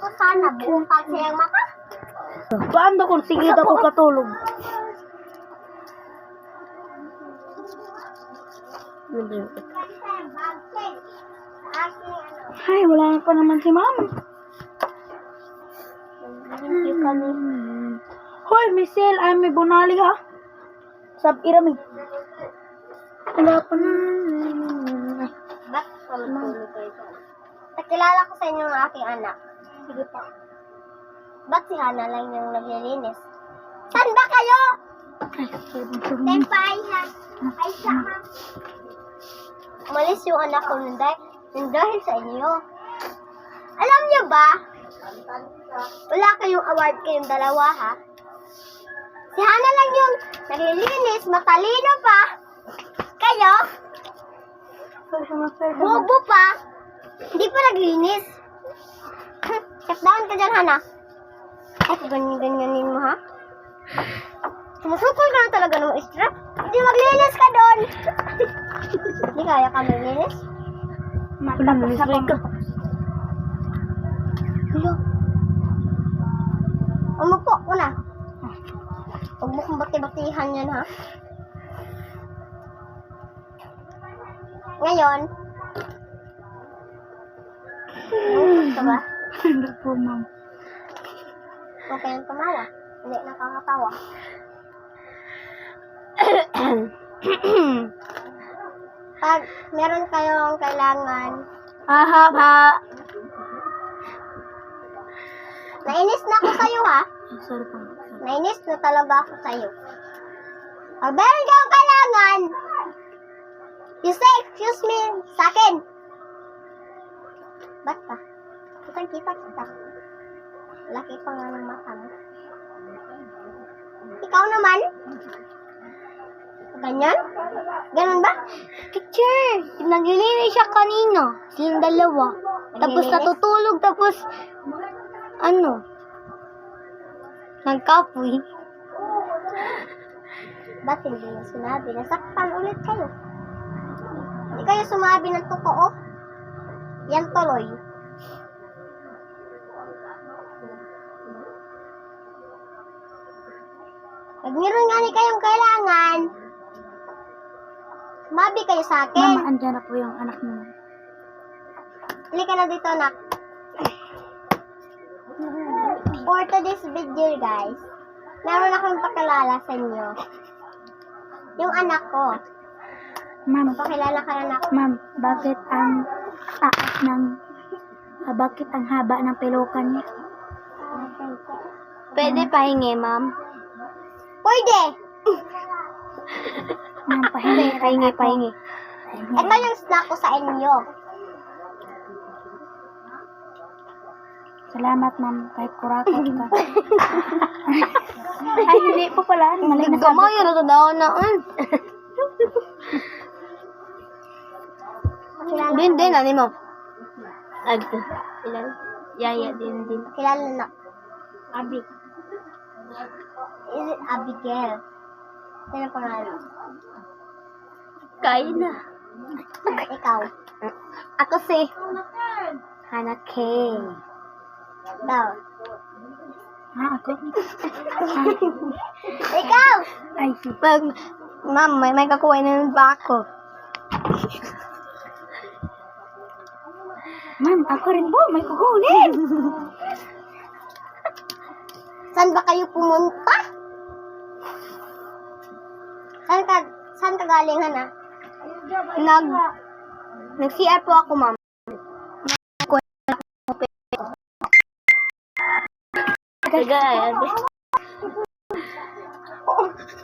ko sana bukas siyang mata. Paano kung sige ako katulog? Ay, wala na pa naman si ma'am. Hoy, Michelle, ay may bunali ha. Sab irami. Wala pa na. Ba't tulog kayo? Nakilala ko sa inyo ang aking anak. Sige pa. Ba't si Hana lang yung naglilinis? Saan ba kayo? Tempay, ha? Ay, siya, ha? Umalis yung anak ko dahil sa inyo. Alam niyo ba? Wala kayong award kayong dalawa, ha? Si Hana lang yung naglilinis, matalino pa. Kayo? Bobo pa. Hindi pa naglinis. Step down ka dyan, Hana. Ay, ganyan-ganyanin mo, ha? Sumusukol ka na talaga ng strap. Hindi maglinis ka doon. Hindi kaya ka maglinis? Matapos na ka. Hello? Umupo ko na. Huwag mo kong bati-batihan yan, ha? Ngayon, gusto ba? Hindi po, ma'am. Huwag kayong tumawa. Hindi nakakatawa. Pag meron kayong kailangan, Haba. nainis na ako sa'yo, ha? Sorry po. Nainis na talaga ako sa'yo. Pag meron kayong kailangan, you say, excuse me, sa akin. Ba't ka? Kitang-kita kita. Laki pa nga ng mata mo. Ikaw naman? Ganyan? Ganun ba? Teacher, naglilinis siya kanina. Silang dalawa. Tapos Naglilinis? natutulog, tapos nagkapoy. Ba't hindi mo sinabi? Nasaktan ulit kayo. Hindi kayo sumabi ng totoo. Yan tuloy. Pag meron nga ni kayong kailangan, sumabi kayo sa akin. Mama, andyan na po yung anak mo. Halika na dito, anak. For today's video, guys, meron akong pakilala sa inyo. Yung anak ko. Ma'am, Pakilala ka na, anak. ma'am, bakit ang taas ng bakit ang haba ng pelukan niya? Pwede pahingi, ma'am. Pwede! Ma'am, pahingi. Ito yung snack ko sa inyo. Salamat, ma'am, kahit kurakot ka. Ay, hindi po pala. Mali na sabi. Yun na daw na. Din, ano mo? Ilan? Yaya din. Kilala na. Abi. Is it Abigail? Sino pangalan? Kaya na. Ikaw. Ako si Hana Kay. Daw. Ha, ako? Ikaw! Ay, Ma'am, may kakuha na ba ako? ma'am, ako rin po. May kukunin. Saan ba kayo pumunta? Saan ka galing, Hana? Nag-CR po ako, ma'am.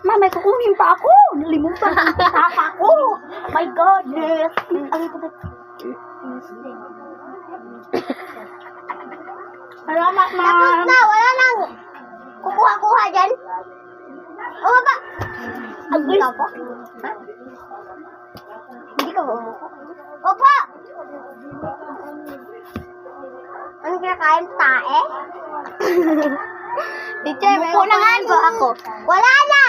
Ma'am, may kukunin pa ako. Nalimutan ko. Tapa ako. My God. Yes. Salamat, Tapos ma'am. na, wala nang kukuha-kuha dyan. O, baba. Hindi ka po? Ha? Hindi ka ba umupo? Opo! Ano kinakain? Tae? Teacher, may Umupo na nga kukunin po ako. Wala na!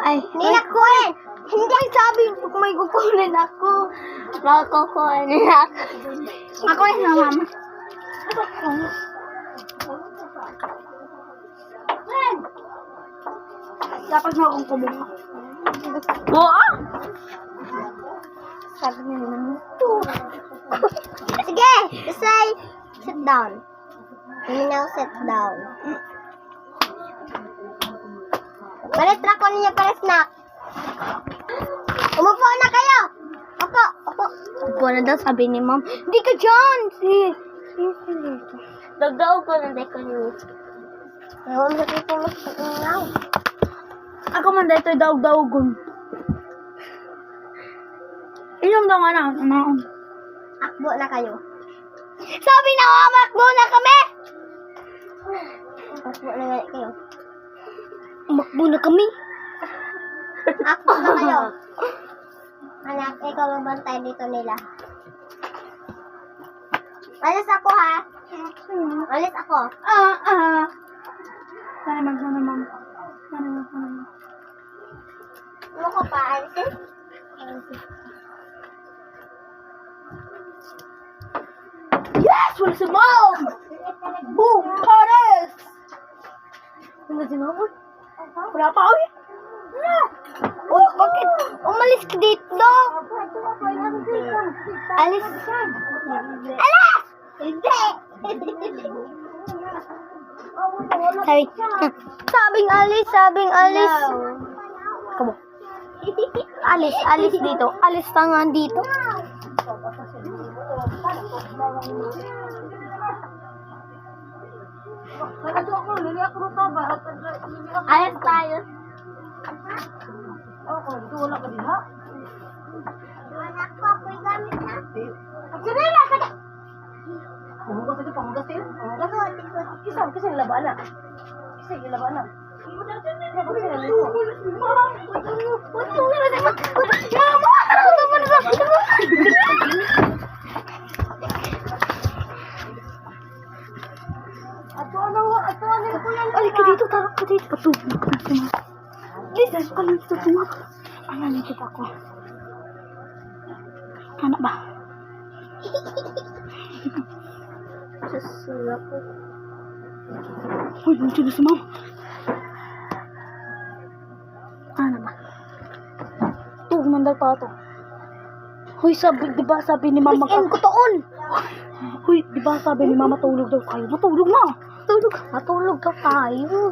Ay, Hindi na kukunin! Hindi sabi may kukunin ako. Makukunin ako. Ako rin na, ma'am. Dapat na akong kumuha. Oo! Sabi niya naman ito. Sige! Say, sit down. You now sit down. Palit na ko ninyo para snack. Umupo na kayo! Opo, opo. Upo na daw, sabi ni ma'am. Hindi ka dyan! Dagdaw ko na dahil ko niyo. Ayaw mo sa mas pag-ingaw. Ako man dito daog-daogon. Inom daw nga na. Naon. Akbo na kayo. Sabi na nga, makbo na kami! Akbo na nga kayo. Makbo na kami? Akbo na kayo. Anak, ikaw magbantay dito nila. Alis ako ha. Alis ako. Sana ma'am. Ano ko pa? Alisin? Yes! Wala si mom! Boom! Pares! Ano si mama? Wala pa ako eh. Uy, bakit? Umalis ka dito. Alis. Alas! Hindi! Sabing alis. Kamo. Alis dito. Alis tangan dito. Alis tayo. Wala ka din ha? Anak ko, ako'y gamit na. Pagsanila ka na! Pamugas ito, pamugas ito. Kasi nilabaan na. Kasi nilabaan na. Ay, ka dito, tarak ka dito. Patulog ka na. Please, ka lang dito tumak. Ano nito ako? Anak ba? Susula ko. Uy, nandiyan na si mom. Ano ba? Tuog man daw pa ito. Uy, di ba sabi ni mama Weekend ko toon. Uy, di ba sabi ni mama tulog daw tayo? Matulog na. Matulog ka tayo.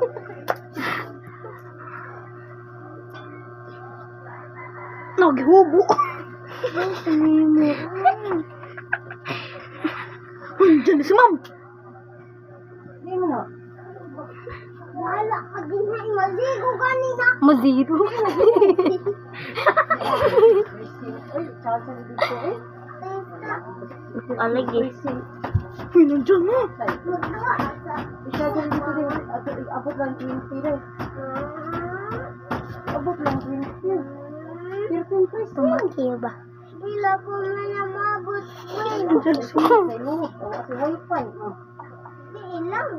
Naghubo. Uy, nandiyan na si mom. Hindi mo na. Wala ka din na maligo kanina. Maziro. Alagi. Uy, nandiyan na. Abot lang 20 rin. Abot lang 20. 13 pesos. Tumakiyo ba? Ila ko na namabot. Nandiyan na si mom. Sa inuhot. O, kasi wifi. Ilang.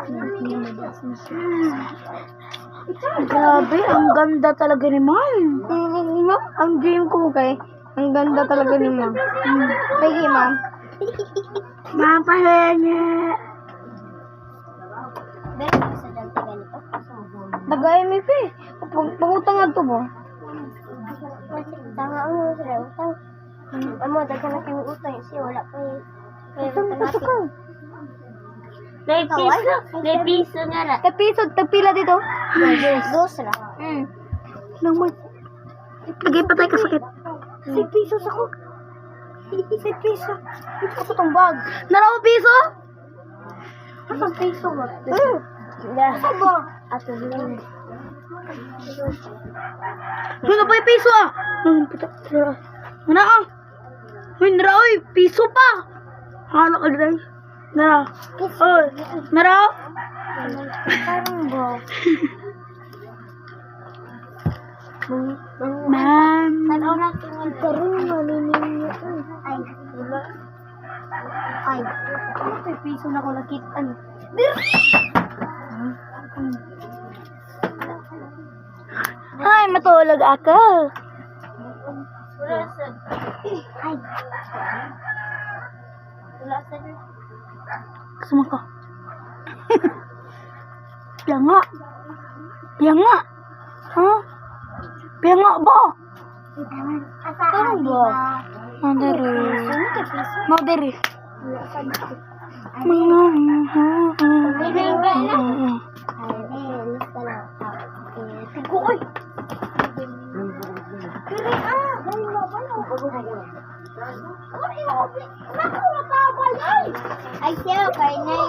Grabe, ang ganda talaga ni mom. Ang dream ko kay, ang ganda talaga ni ma'am. Lagi ma'am. Mapahinga. Beto sa dante ganito. Tagay mi pe. Pangutang adto mo. Tanga mo sa utang. Amo dagan na kami utang siya wala pa eh. Utang pa ka. May piso nga na. Tagpila dito. Dos na. Nang mo. Lagay patay ka sakit. 6 pesos ako. 6 pesos. Ito ako tong bag. Naraw piso? Asang piso ba? Asa ba? Ato din. Ano pa yung piso ah? Nara ah. Uy, nara oy. Piso pa. Hala ka dyan. Nara. Oy. Nara. Parang ba? Ma'am. Tanaw natin yung karong manininyo. Ay, wala. Ay, Ito piso na ko nakitaan. Ay, matulog ako. wala sa... Ay. Wala sa... Gusto mo ko? Piya nga. Piya nga. Ha? Piya nga ba? Asahan ba? Madere. Madere. Bibigyan ka na. Ay, lista na. Tigo, oy. Kiri ah! Dahil nga ba yung Ay, siya, kay Nay.